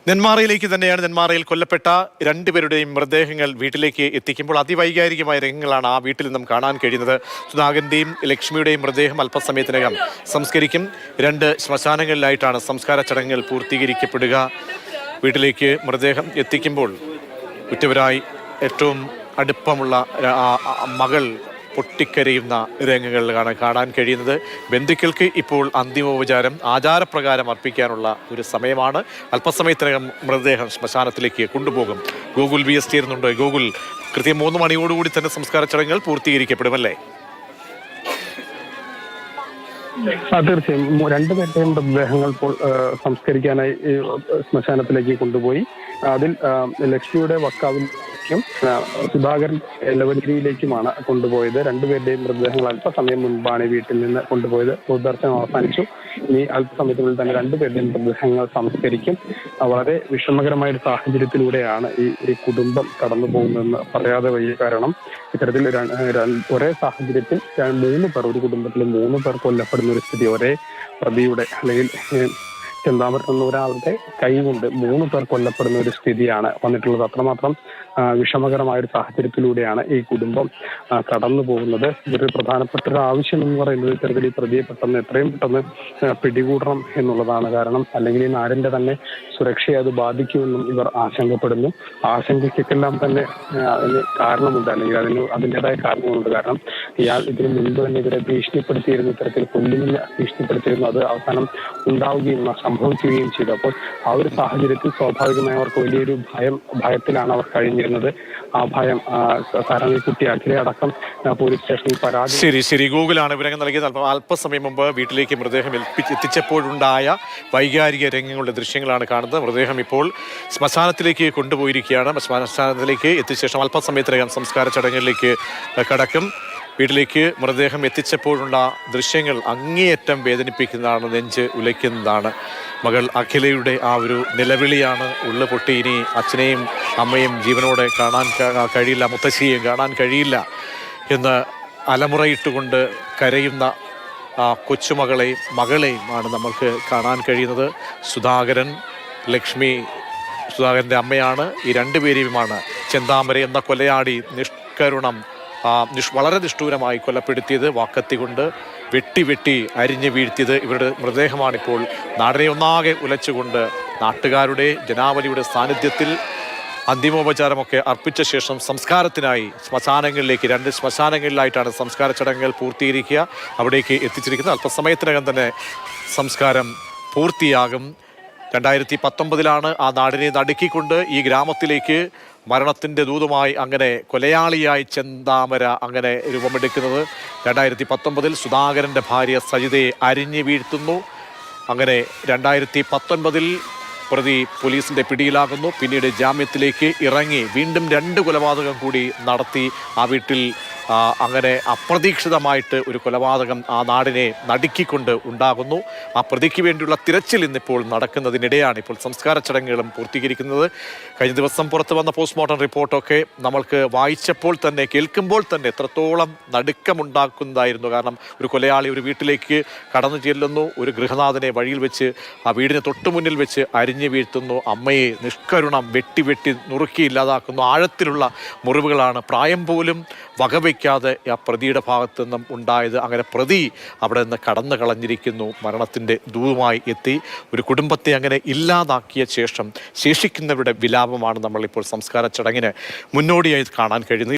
നെന്മാറയിലേക്ക് തന്നെയാണ്. നെന്മാറയിൽ കൊല്ലപ്പെട്ട രണ്ടുപേരുടെയും മൃതദേഹങ്ങൾ വീട്ടിലേക്ക് എത്തിക്കുമ്പോൾ അതിവൈകാരികമായ രംഗങ്ങളാണ് ആ വീട്ടിൽ നിന്നും കാണാൻ കഴിയുന്നത്. സുധാകരന്റെയും ലക്ഷ്മിയുടെയും മൃതദേഹം അല്പസമയത്തിനകം സംസ്കരിക്കും. 2 ശ്മശാനങ്ങളിലായിട്ടാണ് സംസ്കാര ചടങ്ങുകൾ പൂർത്തീകരിക്കപ്പെടുക. വീട്ടിലേക്ക് മൃതദേഹം എത്തിക്കുമ്പോൾ ഉറ്റവരായി ഏറ്റവും അടുപ്പമുള്ള മകൾ പൊട്ടിക്കരയുന്ന രംഗങ്ങളിലാണ് കാണാൻ കഴിയുന്നത്. ബന്ധുക്കൾക്ക് ഇപ്പോൾ അന്തിമോപചാരം ആചാരപ്രകാരം അർപ്പിക്കാനുള്ള ഒരു സമയമാണ്. അല്പസമയത്തിനകം മൃതദേഹം ശ്മശാനത്തിലേക്ക് കൊണ്ടുപോകും. ഗോകുൽ BS ചേരുന്നുണ്ട്. ഗോകുൽ, കൃത്യം 3 മണിയോടുകൂടി തന്നെ സംസ്കാര ചടങ്ങുകൾ പൂർത്തീകരിക്കപ്പെടുമല്ലേ? തീർച്ചയായും 2 പേരുടെയും മൃതദേഹങ്ങൾ ഇപ്പോൾ സംസ്കരിക്കാനായി ശ്മശാനത്തിലേക്ക് കൊണ്ടുപോയി. അതിൽ ലക്ഷ്മിയുടെ വക്കാവിലേക്കും സുധാകരൻ ലവൻഗിരിയിലേക്കുമാണ് കൊണ്ടുപോയത്. 2 പേരുടെയും മൃതദേഹങ്ങൾ അല്പസമയം മുൻപാണ് വീട്ടിൽ നിന്ന് കൊണ്ടുപോയത്. പൊതുദർശനം അവസാനിച്ചു. ഇനി അല്പസമയത്തിനുള്ളിൽ തന്നെ 2 പേരുടെയും മൃതദേഹങ്ങൾ സംസ്കരിക്കും. വളരെ വിഷമകരമായ ഒരു സാഹചര്യത്തിലൂടെയാണ് ഈ കുടുംബം കടന്നു പോകുന്നതെന്ന് പറയാതെ വയ്യ. കാരണം ഇത്തരത്തിൽ ഒരേ സാഹചര്യത്തിൽ 3 പേർ, ഒരു കുടുംബത്തിൽ 3 പേർ കൊല്ലപ്പെടുന്ന ഒരു സ്ഥിതി, ഒരേ പ്രതിയുടെ അല്ലെങ്കിൽ ചെന്താമര എന്ന ഒരാളുടെ കൈകൊണ്ട് 3 പേർ കൊല്ലപ്പെടുന്ന ഒരു സ്ഥിതിയാണ് വന്നിട്ടുള്ളത്. അത്രമാത്രം വിഷമകരമായ ഒരു സാഹചര്യത്തിലൂടെയാണ് ഈ കുടുംബം കടന്നു പോകുന്നത്. ഇതൊരു പ്രധാനപ്പെട്ട ഒരു ആവശ്യം എന്ന് പറയുന്നത് ഇത്തരത്തിൽ ഈ പ്രതിയെ എത്രയും പെട്ടെന്ന് പിടികൂടണം എന്നുള്ളതാണ്. കാരണം അല്ലെങ്കിൽ ഈ നാടിന്റെ തന്നെ സുരക്ഷയെ അത് ബാധിക്കുമെന്നും ഇവർ ആശങ്കപ്പെടുന്നു. ആശങ്കയ്ക്കെല്ലാം തന്നെ അതിന് കാരണമുണ്ട്, അല്ലെങ്കിൽ അതിൻ്റെതായ കാരണങ്ങളുണ്ട്. കാരണം ഇയാൾ ഇതിനു മുൻപ് തന്നെ ഇവരെ ഭീഷണിപ്പെടുത്തിയിരുന്നു, ഇത്തരത്തിൽ കൊല്ലുമെന്ന് ഭീഷണിപ്പെടുത്തിയിരുന്നു. അത് അവസാനം ഉണ്ടാവുകയും സംഭവിക്കുകയും ചെയ്തു. അപ്പോൾ ആ ഒരു സാഹചര്യത്തിൽ സ്വാഭാവികമായി അവർക്ക് വലിയൊരു ഭയത്തിലാണ് അവർ കഴിഞ്ഞിരുന്നത്. ആ ഭയം കാരണം ഈ കുട്ടി അഖിലെ അടക്കം പോലീസ് സ്റ്റേഷനിൽ പരാതി. ശരി ഗൂഗിളാണ് വിവരങ്ങൾ നൽകിയത്. അല്പസമയം മുമ്പ് വീട്ടിലേക്ക് മൃതദേഹം എത്തിച്ചപ്പോഴുണ്ടായ വൈകാരിക രംഗങ്ങളുടെ ദൃശ്യങ്ങളാണ് കാണുന്നത്. മൃതദേഹം ഇപ്പോൾ ശ്മശാനത്തിലേക്ക് കൊണ്ടുപോയിരിക്കുകയാണ്. ശ്മശാനത്തിലേക്ക് എത്തിച്ച ശേഷം അല്പസമയത്തിനകം സംസ്കാര ചടങ്ങുകളിലേക്ക് കടക്കും. വീട്ടിലേക്ക് മൃതദേഹം എത്തിച്ചപ്പോഴുള്ള ദൃശ്യങ്ങൾ അങ്ങേയറ്റം വേദനിപ്പിക്കുന്നതാണ്, നെഞ്ച് ഉലയ്ക്കുന്നതാണ്. മകൾ അഖിലയുടെ ആ ഒരു നിലവിളിയാണ്. ഉള്ളു പൊട്ടി ഇനി അച്ഛനെയും അമ്മയും ജീവനോടെ കാണാൻ കഴിയില്ല, മുത്തശ്ശിയെയും കാണാൻ കഴിയില്ല എന്ന് അലമുറയിട്ടുകൊണ്ട് കരയുന്ന ആ കൊച്ചുമകളെയും മകളെയും ആണ് നമ്മൾക്ക് കാണാൻ കഴിയുന്നത്. സുധാകരൻ, ലക്ഷ്മി സുധാകരൻ്റെ അമ്മയാണ്. ഈ 2 പേരെയുമാണ് ചെന്താമര എന്ന കൊലയാടി നിഷ്കരുണം വളരെ നിഷ്ഠൂരമായി കൊലപ്പെടുത്തിയത്. വാക്കത്തി കൊണ്ട് വെട്ടി അരിഞ്ഞു വീഴ്ത്തിയത്. ഇവരുടെ മൃതദേഹമാണിപ്പോൾ നാടിനെ ഒന്നാകെ ഉലച്ചുകൊണ്ട് നാട്ടുകാരുടെ ജനാവലിയുടെ സാന്നിധ്യത്തിൽ അന്തിമോപചാരമൊക്കെ അർപ്പിച്ച ശേഷം സംസ്കാരത്തിനായി ശ്മശാനങ്ങളിലേക്ക് 2 ശ്മശാനങ്ങളിലായിട്ടാണ് സംസ്കാര ചടങ്ങുകൾ പൂർത്തീകരിക്കുക. അവിടേക്ക് എത്തിച്ചിരിക്കുന്നത്. അല്പസമയത്തിനകം തന്നെ സംസ്കാരം പൂർത്തിയാകും. 2019 ആ നാടിനെ നടുക്കിക്കൊണ്ട് ഈ ഗ്രാമത്തിലേക്ക് മരണത്തിൻ്റെ ദൂതുമായി അങ്ങനെ കൊലയാളിയായി ചെന്താമര അങ്ങനെ രൂപമെടുക്കുന്നത്. 2019 സുധാകരൻ്റെ ഭാര്യ സജിതയെ അരിഞ്ഞു വീഴ്ത്തുന്നു. അങ്ങനെ 2019 പ്രതി പോലീസിൻ്റെ പിടിയിലാകുന്നു. പിന്നീട് ജാമ്യത്തിലേക്ക് ഇറങ്ങി വീണ്ടും 2 കൊലപാതകം കൂടി നടത്തി. ആ വീട്ടിൽ അങ്ങനെ അപ്രതീക്ഷിതമായിട്ട് ഒരു കൊലപാതകം ആ നാടിനെ നടുക്കിക്കൊണ്ട് ഉണ്ടാകുന്നു. ആ പ്രതിക്ക് വേണ്ടിയുള്ള തിരച്ചിൽ ഇന്നിപ്പോൾ നടക്കുന്നതിനിടെയാണ് ഇപ്പോൾ സംസ്കാര ചടങ്ങുകളും പൂർത്തീകരിക്കുന്നത്. കഴിഞ്ഞ ദിവസം പുറത്തു വന്ന പോസ്റ്റ്മോർട്ടം റിപ്പോർട്ടൊക്കെ നമ്മൾക്ക് വായിച്ചപ്പോൾ തന്നെ കേൾക്കുമ്പോൾ തന്നെ എത്രത്തോളം നടുക്കമുണ്ടാക്കുന്നതായിരുന്നു. കാരണം ഒരു കൊലയാളി ഒരു വീട്ടിലേക്ക് കടന്നു ചെല്ലുന്നു, ഒരു ഗൃഹനാഥനെ വഴിയിൽ വെച്ച് ആ വീടിന് തൊട്ടുമുന്നിൽ വെച്ച് അരിഞ്ഞു വീഴ്ത്തുന്നു, അമ്മയെ നിഷ്കരുണം വെട്ടി നുറുക്കി ഇല്ലാതാക്കുന്നു. ആഴത്തിലുള്ള മുറിവുകളാണ്. പ്രായം പോലും വകവയ്ക്കാതെ ആ പ്രതിയുടെ ഭാഗത്തു നിന്നും ഉണ്ടായത്. അങ്ങനെ പ്രതി അവിടെ നിന്ന് കടന്നു കളഞ്ഞിരിക്കുന്നു. മരണത്തിൻ്റെ ദൂതുമായി എത്തി ഒരു കുടുംബത്തെ അങ്ങനെ ഇല്ലാതാക്കിയ ശേഷം ശേഷിക്കുന്നവരുടെ വിലാപമാണ് നമ്മളിപ്പോൾ സംസ്കാര ചടങ്ങിന് മുന്നോടിയായി കാണാൻ കഴിയുന്നത്.